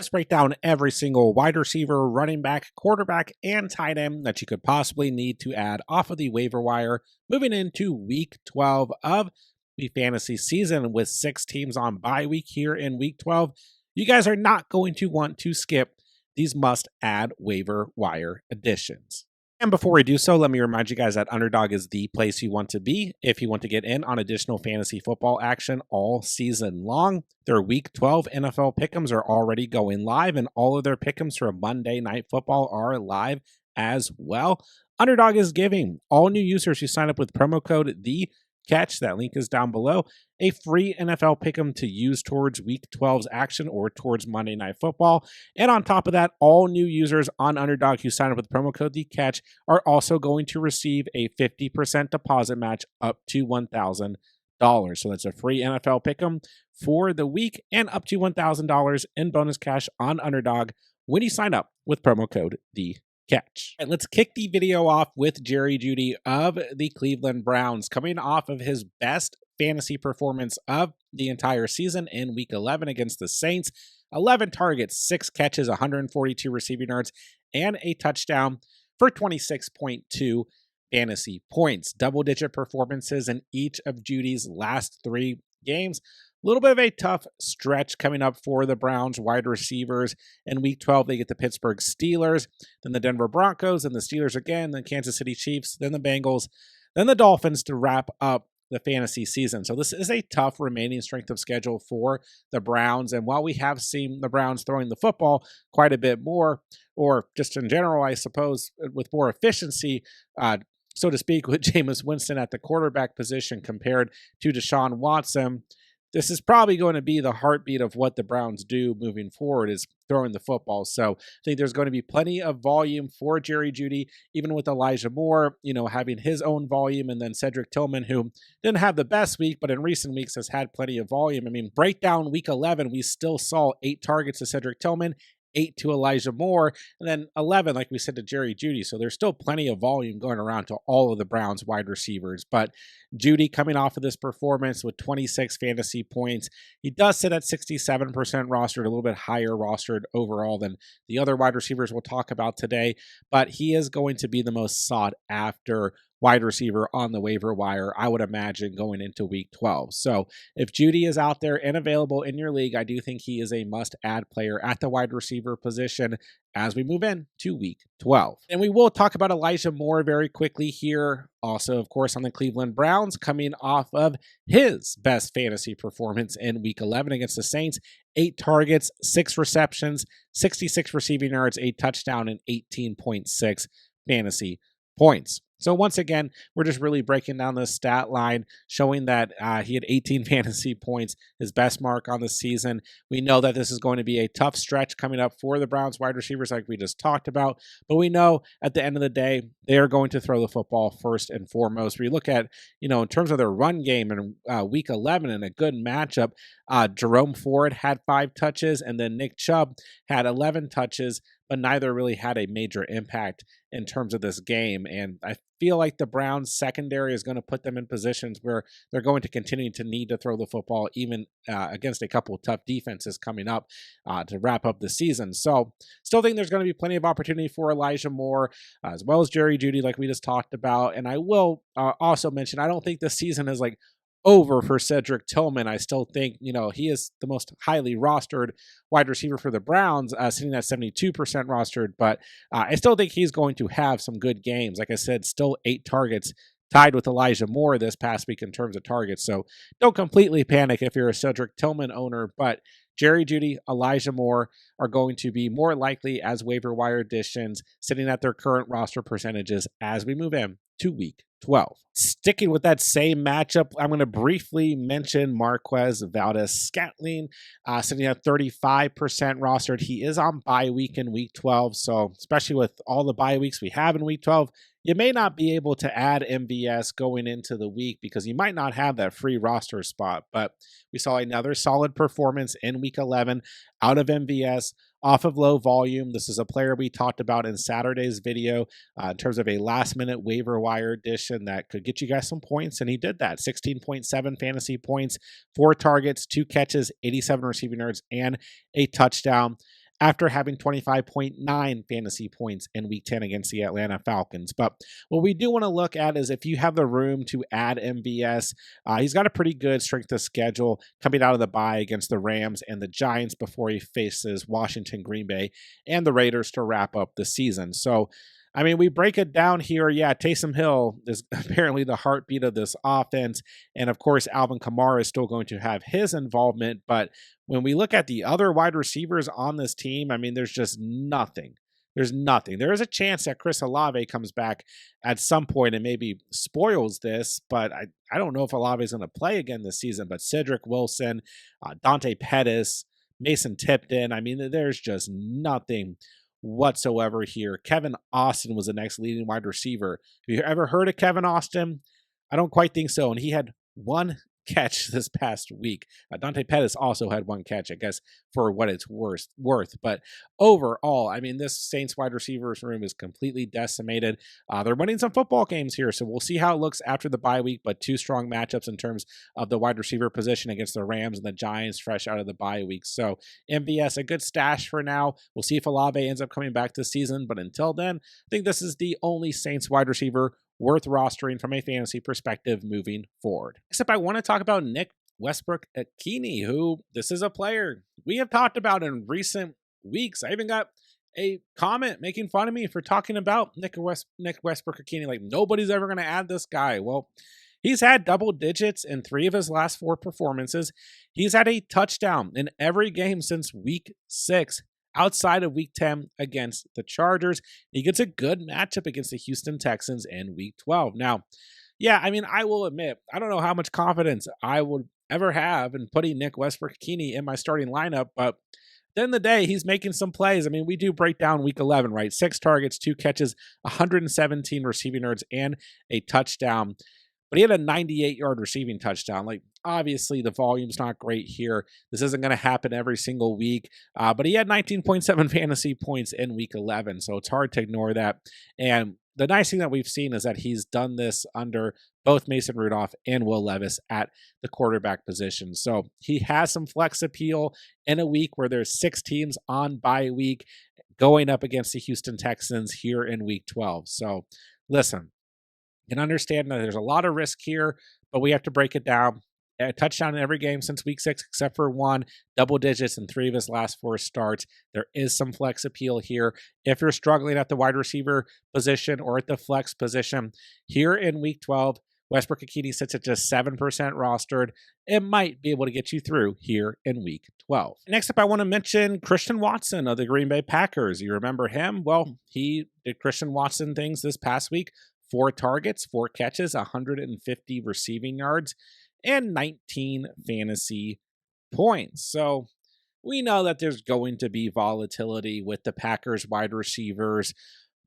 Let's break down every single wide receiver, running back, quarterback, and tight end that you could possibly need to add off of the waiver wire moving into week 12 of the fantasy season with 6 teams on bye week here in week 12. You guys are not going to want to skip these must add waiver wire additions. And before we do so, let me remind you guys that Underdog is the place you want to be if you want to get in on additional fantasy football action all season long. Their Week 12 NFL Pick'ems are already going live, and all of their Pick'ems for Monday Night Football are live as well. Underdog is giving all new users who sign up with promo code THECATCH, that link is down below, a free NFL Pick'em to use towards Week 12's action or towards Monday Night Football. And on top of that, all new users on Underdog who sign up with promo code THECATCH are also going to receive a 50% deposit match up to $1,000. So that's a free NFL Pick'em for the week and up to $1,000 in bonus cash on Underdog when you sign up with promo code THECATCH. All right, let's kick the video off with Jerry Jeudy of the Cleveland Browns, coming off of his best fantasy performance of the entire season in Week 11 against the Saints. 11 targets, 6 catches, 142 receiving yards, and a touchdown for 26.2 fantasy points. Double-digit performances in each of Jeudy's last 3 games. A little bit of a tough stretch coming up for the Browns wide receivers. In Week 12, they get the Pittsburgh Steelers, then the Denver Broncos, and the Steelers again, then Kansas City Chiefs, then the Bengals, then the Dolphins to wrap up the fantasy season. So this is a tough remaining strength of schedule for the Browns. And while we have seen the Browns throwing the football quite a bit more, or just in general, I suppose, with more efficiency, so to speak, with Jameis Winston at the quarterback position compared to Deshaun Watson, this is probably going to be the heartbeat of what the Browns do moving forward, is throwing the football. So I think there's going to be plenty of volume for Jerry Jeudy, even with Elijah Moore, having his own volume, and then Cedric Tillman, who didn't have the best week, but in recent weeks has had plenty of volume. I mean, breakdown Week 11, we still saw 8 targets to Cedric Tillman, 8 to Elijah Moore, and then 11, like we said, to Jerry Jeudy. So there's still plenty of volume going around to all of the Browns wide receivers. But Jeudy coming off of this performance with 26 fantasy points, he does sit at 67% rostered, a little bit higher rostered overall than the other wide receivers we'll talk about today. But he is going to be the most sought after wide receiver on the waiver wire, I would imagine, going into Week 12. So if Jeudy is out there and available in your league, I do think he is a must-add player at the wide receiver position as we move in to Week 12. And we will talk about Elijah Moore very quickly here. Also, of course, on the Cleveland Browns, coming off of his best fantasy performance in Week 11 against the Saints. 8 targets, 6 receptions, 66 receiving yards, a touchdown, and 18.6 fantasy points. So once again, we're just really breaking down the stat line, showing that he had 18 fantasy points, his best mark on the season. We know that this is going to be a tough stretch coming up for the Browns wide receivers like we just talked about, but we know at the end of the day, they are going to throw the football first and foremost. We look at, in terms of their run game in Week 11 and a good matchup, Jerome Ford had 5 touches, and then Nick Chubb had 11 touches, but neither really had a major impact in terms of this game. And I feel like the Browns secondary is going to put them in positions where they're going to continue to need to throw the football, even against a couple of tough defenses coming up to wrap up the season. So still think there's going to be plenty of opportunity for Elijah Moore, as well as Jerry Jeudy, like we just talked about. And I will also mention, I don't think this season is over for Cedric Tillman. I still think, he is the most highly rostered wide receiver for the Browns, sitting at 72% rostered, but I still think he's going to have some good games. Like I said, still 8 targets, tied with Elijah Moore this past week in terms of targets. So don't completely panic if you're a Cedric Tillman owner, but Jerry Jeudy, Elijah Moore are going to be more likely as waiver wire additions, sitting at their current roster percentages as we move in to Week 12. Sticking with that same matchup, I'm going to briefly mention Marquez Valdes-Scantling, sitting at 35% rostered. He is on bye week in Week 12, so especially with all the bye weeks we have in Week 12, you may not be able to add MVS going into the week because you might not have that free roster spot. But we saw another solid performance in Week 11 out of MVS off of low volume. This is a player we talked about in Saturday's video in terms of a last-minute waiver wire addition that could get you guys some points, and he did that. 16.7 fantasy points, 4 targets, 2 catches, 87 receiving yards, and a touchdown. after having 25.9 fantasy points in week 10 against the Atlanta Falcons. But what we do want to look at is if you have the room to add MVS, he's got a pretty good strength of schedule coming out of the bye against the Rams and the Giants before he faces Washington, Green Bay, and the Raiders to wrap up the season. So, I mean, we break it down here. Yeah, Taysom Hill is apparently the heartbeat of this offense. And of course, Alvin Kamara is still going to have his involvement. But when we look at the other wide receivers on this team, I mean, there's just nothing. There's nothing. There is a chance that Chris Olave comes back at some point and maybe spoils this, but I don't know if Olave is going to play again this season. But Cedric Wilson, Dante Pettis, Mason Tipton, I mean, there's just nothing whatsoever here. Kevin Austin was the next leading wide receiver. Have you ever heard of Kevin Austin? I don't quite think so. And he had one catch this past week. Dante Pettis also had one catch, I guess, for what it's worth. But overall, I mean, this Saints wide receivers room is completely decimated. They're winning some football games here, so we'll see how it looks after the bye week, but two strong matchups in terms of the wide receiver position against the Rams and the Giants fresh out of the bye week. So MVS, a good stash for now. We'll see if Olave ends up coming back this season, but until then, I think this is the only Saints wide receiver worth rostering from a fantasy perspective moving forward. Except I want to talk about Nick Westbrook-Ikhine, who this is a player we have talked about in recent weeks. I even got a comment making fun of me for talking about Nick Westbrook-Ikhine. Like, nobody's ever going to add this guy. Well, he's had double digits in 3 of his last 4 performances. He's had a touchdown in every game since week 6. Outside of week 10 against the Chargers. He gets a good matchup against the Houston Texans in week 12. Now, yeah, I mean, I will admit, I don't know how much confidence I would ever have in putting Nick Westbrook-Ikhine in my starting lineup, but at the end of the day, he's making some plays. I mean, we do break down week 11, right? 6 targets, 2 catches, 117 receiving yards, and a touchdown. But he had a 98-yard receiving touchdown. Like, obviously, the volume's not great here. This isn't going to happen every single week. But he had 19.7 fantasy points in week 11, so it's hard to ignore that. And the nice thing that we've seen is that he's done this under both Mason Rudolph and Will Levis at the quarterback position. So he has some flex appeal in a week where there's 6 teams on bye week going up against the Houston Texans here in week 12. So listen, you can understand that there's a lot of risk here, but we have to break it down. A touchdown in every game since week 6, except for 1, double digits in 3 of his last 4 starts. There is some flex appeal here. If you're struggling at the wide receiver position or at the flex position, here in week 12, Westbrook-Ikhine sits at just 7% rostered. It might be able to get you through here in week 12. Next up, I want to mention Christian Watson of the Green Bay Packers. You remember him? Well, he did Christian Watson things this past week. 4 targets, 4 catches, 150 receiving yards, and 19 fantasy points. So we know that there's going to be volatility with the Packers wide receivers,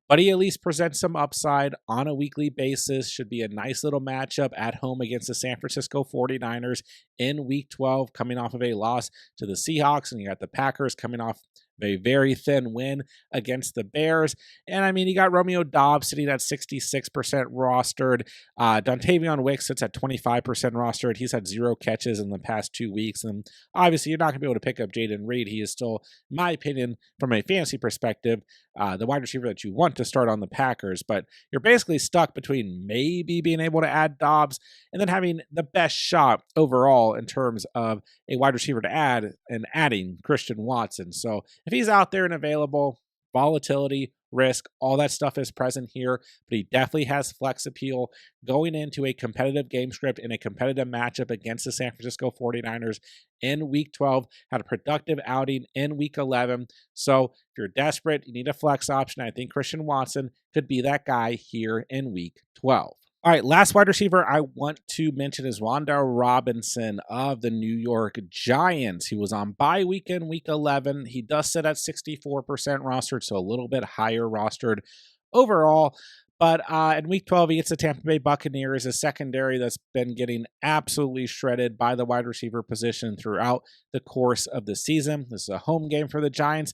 but he at least presents some upside on a weekly basis. Should be a nice little matchup at home against the San Francisco 49ers in week 12, coming off of a loss to the Seahawks, and you got the Packers coming off a very thin win against the Bears. And I mean, you got Romeo Doubs sitting at 66% rostered. Dontavion Wicks sits at 25% rostered. He's had 0 catches in the past 2 weeks. And obviously, you're not going to be able to pick up Jaden Reed. He is still, in my opinion, from a fantasy perspective, the wide receiver that you want to start on the Packers. But you're basically stuck between maybe being able to add Doubs and then having the best shot overall in terms of a wide receiver to add and adding Christian Watson. So if he's out there and available, volatility, risk, all that stuff is present here, but he definitely has flex appeal going into a competitive game script in a competitive matchup against the San Francisco 49ers in week 12, had a productive outing in week 11. So if you're desperate, you need a flex option. I think Christian Watson could be that guy here in week 12. All right, last wide receiver I want to mention is Wan'Dale Robinson of the New York Giants. He was on bye week in week 11. He does sit at 64% rostered, so a little bit higher rostered overall. But in week 12, he gets the Tampa Bay Buccaneers, a secondary that's been getting absolutely shredded by the wide receiver position throughout the course of the season. This is a home game for the Giants.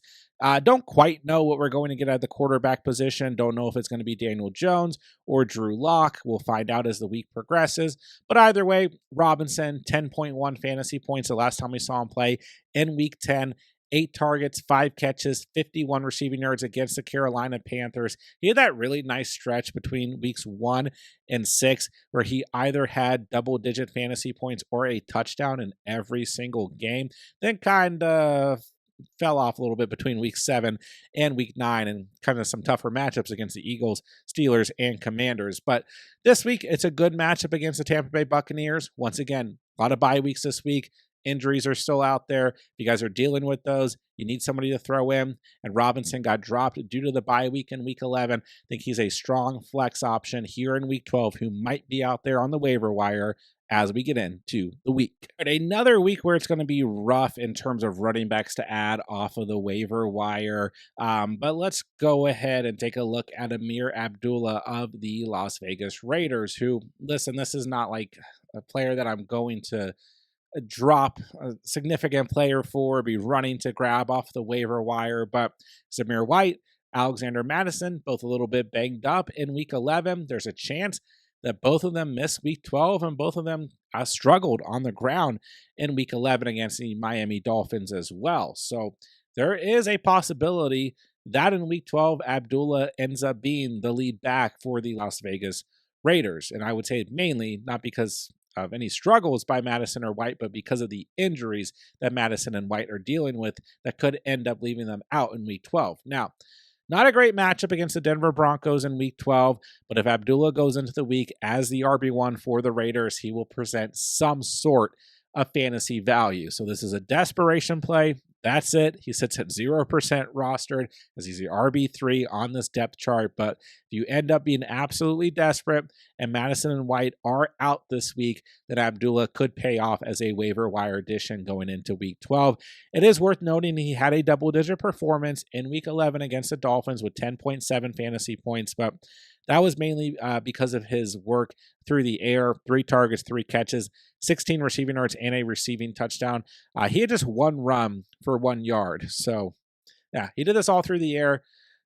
Don't quite know what we're going to get at the quarterback position. Don't know if it's going to be Daniel Jones or Drew Lock. We'll find out as the week progresses. But either way, Robinson, 10.1 fantasy points the last time we saw him play in week 10 8 targets, 5 catches, 51 receiving yards against the Carolina Panthers. He had that really nice stretch between weeks 1 and 6 where he either had double-digit fantasy points or a touchdown in every single game. Then kind of fell off a little bit between week 7 and week 9 and kind of some tougher matchups against the Eagles, Steelers, and Commanders. But this week, it's a good matchup against the Tampa Bay Buccaneers. Once again, a lot of bye weeks this week. Injuries are still out there. If you guys are dealing with those, you need somebody to throw in. And Robinson got dropped due to the bye week in week 11. I think he's a strong flex option here in week 12 who might be out there on the waiver wire as we get into the week. But another week where it's going to be rough in terms of running backs to add off of the waiver wire. But let's go ahead and take a look at Amir Abdullah of the Las Vegas Raiders, who, listen, this is not like a player that I'm going to drop a significant player for, be running to grab off the waiver wire, but Zamir White, Alexander Madison, both a little bit banged up in week 11. There's a chance that both of them missed week 12 and both of them struggled on the ground in week 11 against the Miami Dolphins as well. So there is a possibility that in week 12, Abdullah ends up being the lead back for the Las Vegas Raiders. And I would say mainly not because of any struggles by Madison or White, but because of the injuries that Madison and White are dealing with that could end up leaving them out in week 12. Now, not a great matchup against the Denver Broncos in week 12, but if Abdullah goes into the week as the RB1 for the Raiders, he will present some sort of fantasy value. So this is a desperation play. That's it. He sits at 0% rostered as he's the RB3 on this depth chart. But if you end up being absolutely desperate and Madison and White are out this week, then Abdullah could pay off as a waiver wire addition going into week 12. It is worth noting he had a double-digit performance in week 11 against the Dolphins with 10.7 fantasy points, but that was mainly because of his work through the air, 3 targets, 3 catches, 16 receiving yards, and a receiving touchdown. He had just 1 run for 1 yard. So, yeah, he did this all through the air.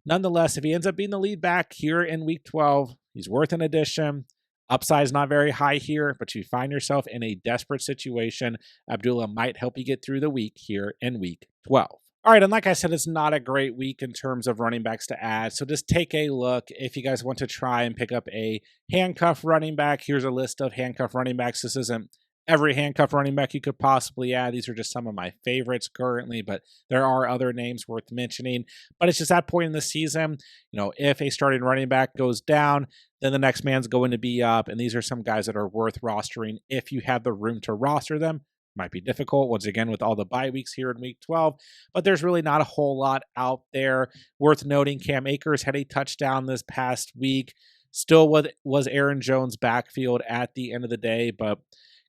Nonetheless, if he ends up being the lead back here in week 12, he's worth an addition. Upside is not very high here, but if you find yourself in a desperate situation, Abdullah might help you get through the week here in week 12. All right, and like I said, it's not a great week in terms of running backs to add. So just take a look. If you guys want to try and pick up a handcuff running back, here's a list of handcuff running backs. This isn't every handcuff running back you could possibly add. These are just some of my favorites currently, but there are other names worth mentioning. But it's just that point in the season, if a starting running back goes down, then the next man's going to be up. And these are some guys that are worth rostering if you have the room to roster them. Might be difficult, once again, with all the bye weeks here in week 12, but there's really not a whole lot out there. Worth noting, Cam Akers had a touchdown this past week. Still was Aaron Jones' backfield at the end of the day, but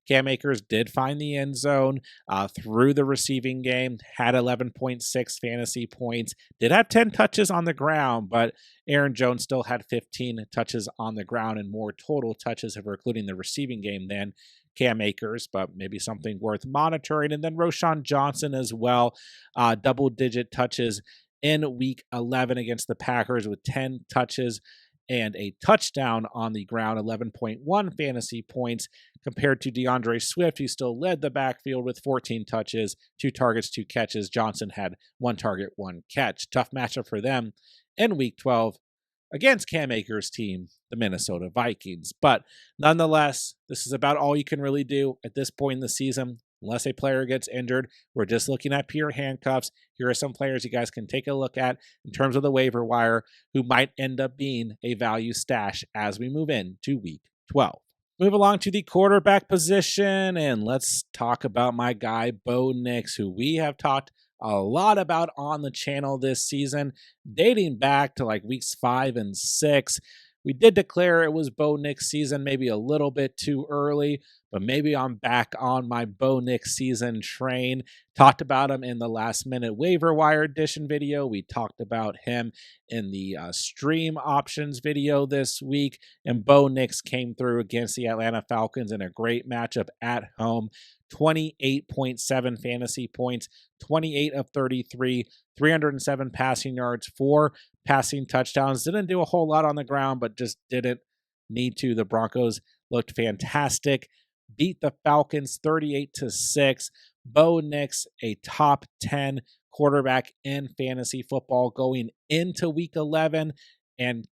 Cam Akers did find the end zone through the receiving game, had 11.6 fantasy points, did have 10 touches on the ground, but Aaron Jones still had 15 touches on the ground and more total touches if we're including the receiving game than Cam Akers, but maybe something worth monitoring. And then Roschon Johnson as well, double-digit touches in week 11 against the Packers with 10 touches and a touchdown on the ground, 11.1 fantasy points compared to DeAndre Swift, who still led the backfield with 14 touches, 2 targets, 2 catches. Johnson had 1 target, 1 catch. Tough matchup for them in week 12 against Cam Akers' team, the Minnesota Vikings. But nonetheless, this is about all you can really do at this point in the season. Unless a player gets injured, we're just looking at pure handcuffs. Here are some players you guys can take a look at in terms of the waiver wire who might end up being a value stash as we move into week 12. Move along to the quarterback position, and let's talk about my guy, Bo Nix, who we have talked a lot about on the channel this season, dating back to like weeks 5 and 6. We did declare it was Bo Nix season, maybe a little bit too early, but maybe I'm back on my Bo Nix season train. Talked about him in the last minute waiver wire edition video. We talked about him in the stream options video this week, and Bo Nix came through against the Atlanta Falcons in a great matchup at home. 28.7 fantasy points, 28 of 33, 307 passing yards, 4 passing touchdowns. Didn't do a whole lot on the ground, but just didn't need to. The Broncos looked fantastic. Beat the Falcons 38-6. Bo Nix, a top 10 quarterback in fantasy football going into week 11. And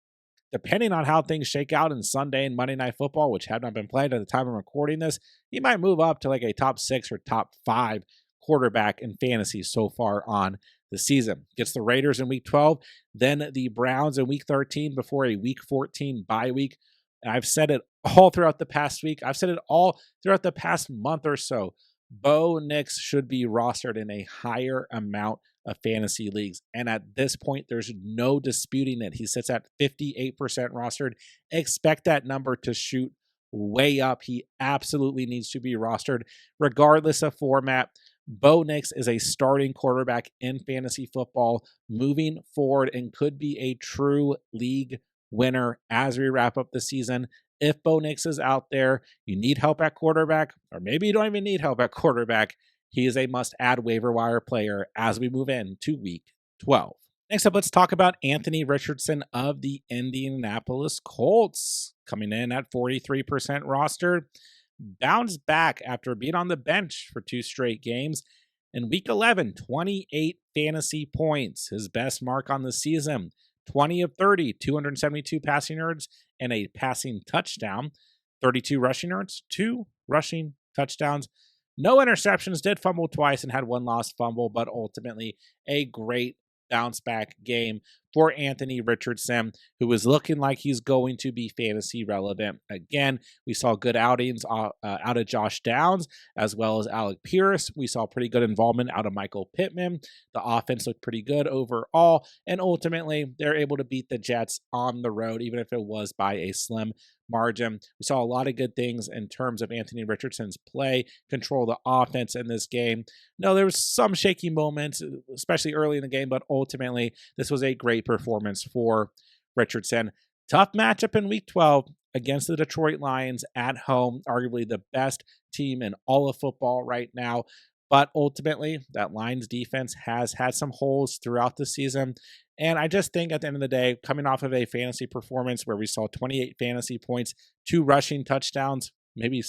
depending on how things shake out in Sunday and Monday Night Football, which have not been played at the time of recording this, he might move up to like a top 6 or top 5 quarterback in fantasy so far on the season. Gets the Raiders in week 12, then the Browns in week 13 before a week 14 bye week. And I've said it all throughout the past week. I've said it all throughout the past month or so. Bo Nix should be rostered in a higher amount of fantasy leagues. And at this point, there's no disputing it. He sits at 58% rostered. Expect that number to shoot way up. He absolutely needs to be rostered, regardless of format. Bo Nix is a starting quarterback in fantasy football moving forward and could be a true league winner as we wrap up the season. If Bo Nix is out there, you need help at quarterback, or maybe you don't even need help at quarterback, he is a must-add waiver wire player as we move into week 12. Next up, let's talk about Anthony Richardson of the Indianapolis Colts, coming in at 43% rostered. Bounced back after being on the bench for 2 straight games. In week 11, 28 fantasy points, his best mark on the season. 20 of 30, 272 passing yards, and a passing touchdown. 32 rushing yards, 2 rushing touchdowns. No interceptions, did fumble twice and had 1 lost fumble, but ultimately a great bounce back game for Anthony Richardson, who is looking like he's going to be fantasy relevant again. We saw good outings out of Josh Downs as well as Alec Pierce. We saw pretty good involvement out of Michael Pittman. The offense looked pretty good overall, and ultimately they're able to beat the Jets on the road, even if it was by a slim margin. We saw a lot of good things in terms of Anthony Richardson's play, control the offense in this game. No, there was some shaky moments, especially early in the game, but ultimately this was a great performance for Richardson. Tough matchup in week 12 against the Detroit Lions at home, arguably the best team in all of football right now. But ultimately, that Lions defense has had some holes throughout the season. And I just think at the end of the day, coming off of a fantasy performance where we saw 28 fantasy points, 2 rushing touchdowns, maybe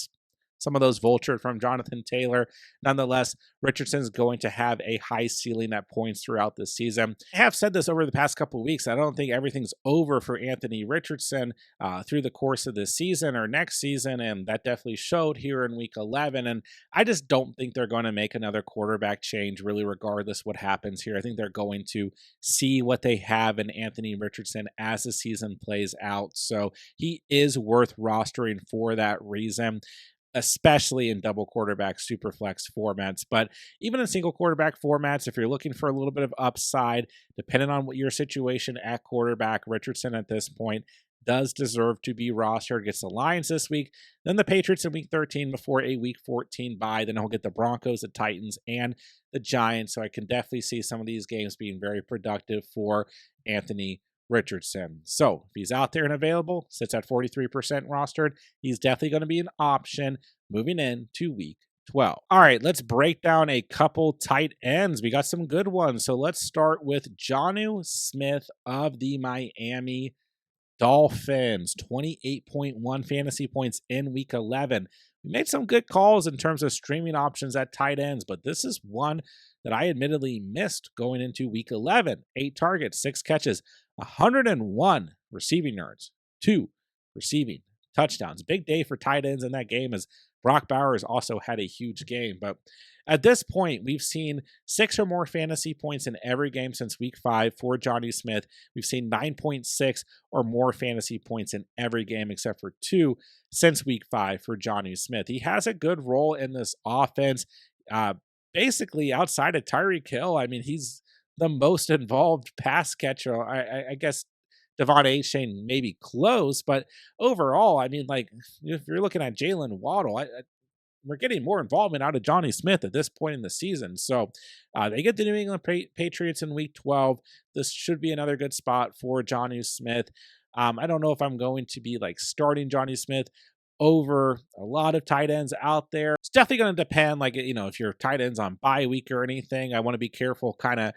some of those vultured from Jonathan Taylor. Nonetheless, Richardson's going to have a high ceiling at points throughout the season. I have said this over the past couple of weeks. I don't think everything's over for Anthony Richardson through the course of this season or next season, and that definitely showed here in week 11. And I just don't think they're going to make another quarterback change, really, regardless what happens here. I think they're going to see what they have in Anthony Richardson as the season plays out. So he is worth rostering for that reason, especially in double quarterback superflex formats. But even in single quarterback formats, if you're looking for a little bit of upside, depending on what your situation at quarterback, Richardson at this point does deserve to be rostered. Gets the Lions this week, then the Patriots in week 13 before a week 14 bye. Then he'll get the Broncos, the Titans, and the Giants. So I can definitely see some of these games being very productive for Anthony Richardson. So if he's out there and available, sits at 43% rostered, he's definitely going to be an option moving into week 12. All right, let's break down a couple tight ends. We got some good ones. So let's start with Jonnu Smith of the Miami Dolphins. 28.1 fantasy points in week 11. We made some good calls in terms of streaming options at tight ends, but this is one that I admittedly missed going into week 11. 8 targets, 6 catches, 101 receiving yards, 2 receiving touchdowns. Big day for tight ends in that game, as Brock Bowers also had a huge game. But at this point, we've seen 6 or more fantasy points in every game since week 5 for Jonnu Smith. We've seen 9.6 or more fantasy points in every game except for 2 since week 5 for Jonnu Smith. He has a good role in this offense. Basically, outside of Tyreek Hill, I mean, he's the most involved pass catcher. I guess Devon Achane may be close, but overall, I mean, like, if you're looking at Jalen Waddle, we're getting more involvement out of Jonnu Smith at this point in the season. So they get the New England Patriots in week 12. This should be another good spot for Jonnu Smith. I don't know if I'm going to be like starting Jonnu Smith over a lot of tight ends out there. It's definitely going to depend, like, you know, if your tight ends on bye week or anything. I want to be careful kind of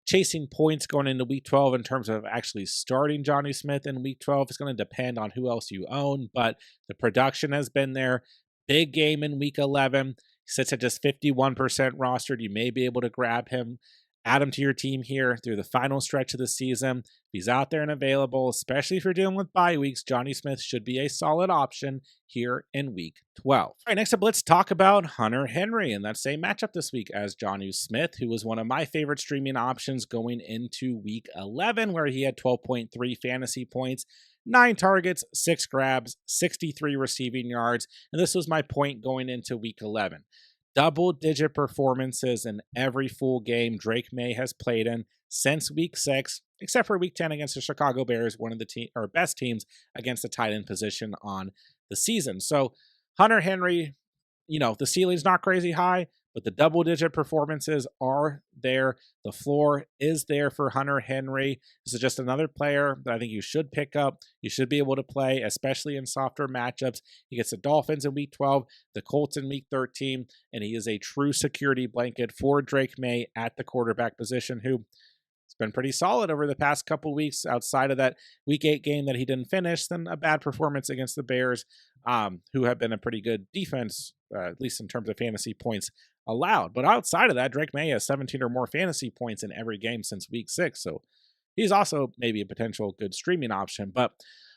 chasing points going into week 12 in terms of actually starting Jonnu Smith in week 12. It's going to depend on who else you own, but the production has been there. Big game in week 11. He sits at just 51% rostered. You may be able to grab him Add him to your team here through the final stretch of the season. If he's out there and available, especially if you're dealing with bye weeks, Johnny Smith should be a solid option here in week 12. All right, next up, let's talk about Hunter Henry and that same matchup this week as Johnny Smith, who was one of my favorite streaming options going into week 11, where he had 12.3 fantasy points, 9 targets, 6 grabs, 63 receiving yards, and this was my point going into week 11. Double-digit performances in every full game Drake May has played in since week 6, except for week 10 against the Chicago Bears, one of the best teams against the tight end position on the season. So Hunter Henry, the ceiling's not crazy high, but the double-digit performances are there. The floor is there for Hunter Henry. This is just another player that I think you should pick up. You should be able to play, especially in softer matchups. He gets the Dolphins in week 12, the Colts in week 13, and he is a true security blanket for Drake May at the quarterback position, who it's been pretty solid over the past couple weeks outside of that week 8 game that he didn't finish, then a bad performance against the Bears, who have been a pretty good defense, at least in terms of fantasy points allowed. But outside of that, Drake May has 17 or more fantasy points in every game since week 6. So he's also maybe a potential good streaming option. But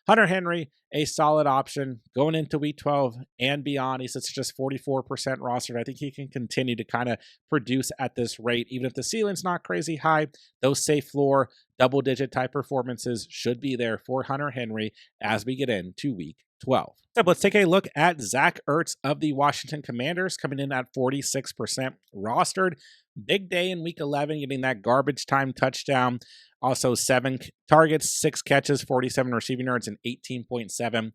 Hunter Henry, a solid option going into week 12 and beyond. He sits just 44% rostered. I think he can continue to kind of produce at this rate, even if the ceiling's not crazy high. Those safe floor, double-digit type performances should be there for Hunter Henry as we get into week 12. So let's take a look at Zach Ertz of the Washington Commanders, coming in at 46% rostered. Big day in week 11, getting that garbage time touchdown. Also 7 targets, 6 catches, 47 receiving yards, and 18.7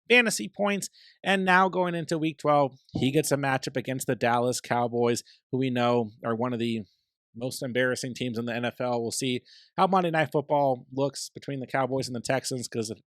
fantasy points. And now going into week 12, he gets a matchup against the Dallas Cowboys, who we know are one of the most embarrassing teams in the NFL. We'll see how Monday Night Football looks between the Cowboys and the Texans, because it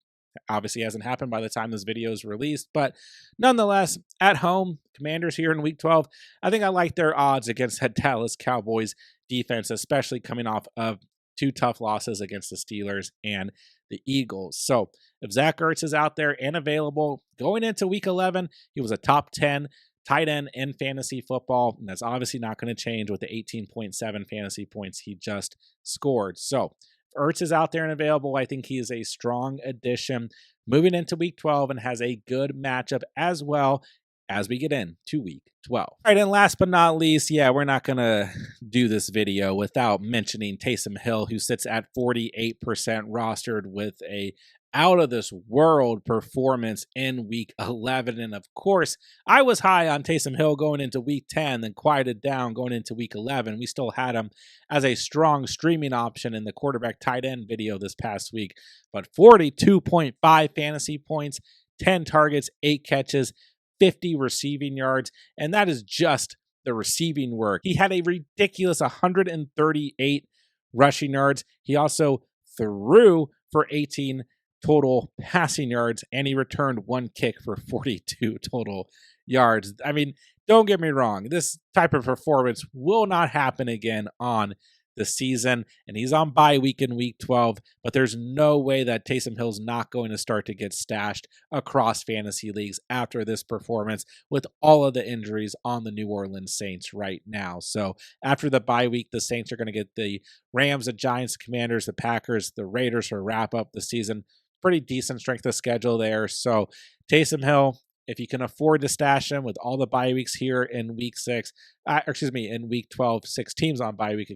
obviously hasn't happened by the time this video is released. But nonetheless, at home, Commanders here in week 12, I think I like their odds against that Dallas Cowboys defense, especially coming off of 2 tough losses against the Steelers and the Eagles. So if Zach Ertz is out there and available going into week 11, he was a top 10 tight end in fantasy football, and that's obviously not going to change with the 18.7 fantasy points he just scored. So if Ertz is out there and available, I think he is a strong addition moving into week 12 and has a good matchup as well as we get into week 12. All right, and last but not least, we're not going to do this video without mentioning Taysom Hill, who sits at 48% rostered with a out-of-this-world performance in week 11. And of course, I was high on Taysom Hill going into week 10, then quieted down going into week 11. We still had him as a strong streaming option in the quarterback tight end video this past week. But 42.5 fantasy points, 10 targets, 8 catches, 50 receiving yards, and that is just the receiving work. He had a ridiculous 138 rushing yards. He also threw for 18 total passing yards, and he returned 1 kick for 42 total yards. I mean, don't get me wrong. This type of performance will not happen again on the season, and he's on bye week in week 12, but there's no way that Taysom Hill's not going to start to get stashed across fantasy leagues after this performance with all of the injuries on the New Orleans Saints right now. So after the bye week, the Saints are going to get the Rams, the Giants, the Commanders, the Packers, the Raiders to wrap up the season. Pretty decent strength of schedule there. So Taysom Hill, if you can afford to stash him with all the bye weeks here in week 6, in week 12, 6 teams on bye week,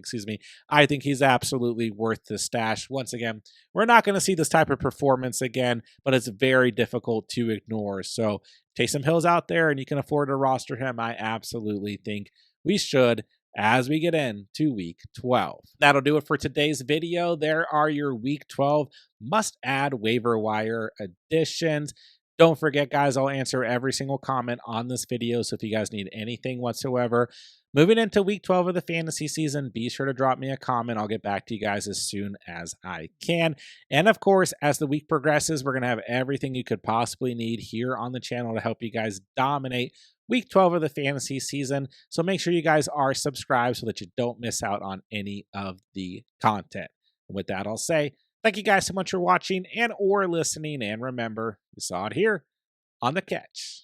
I think he's absolutely worth the stash. Once again, we're not going to see this type of performance again, but it's very difficult to ignore. So Taysom Hill's out there and you can afford to roster him. I absolutely think we should as we get into week 12. That'll do it for today's video. There are your week 12 must-add waiver wire additions. Don't forget, guys, I'll answer every single comment on this video, so if you guys need anything whatsoever. Moving into week 12 of the fantasy season, be sure to drop me a comment. I'll get back to you guys as soon as I can. And of course, as the week progresses, we're going to have everything you could possibly need here on the channel to help you guys dominate week 12 of the fantasy season. So make sure you guys are subscribed so that you don't miss out on any of the content. And with that, I'll say thank you guys so much for watching and or listening. And remember, you saw it here on The Catch.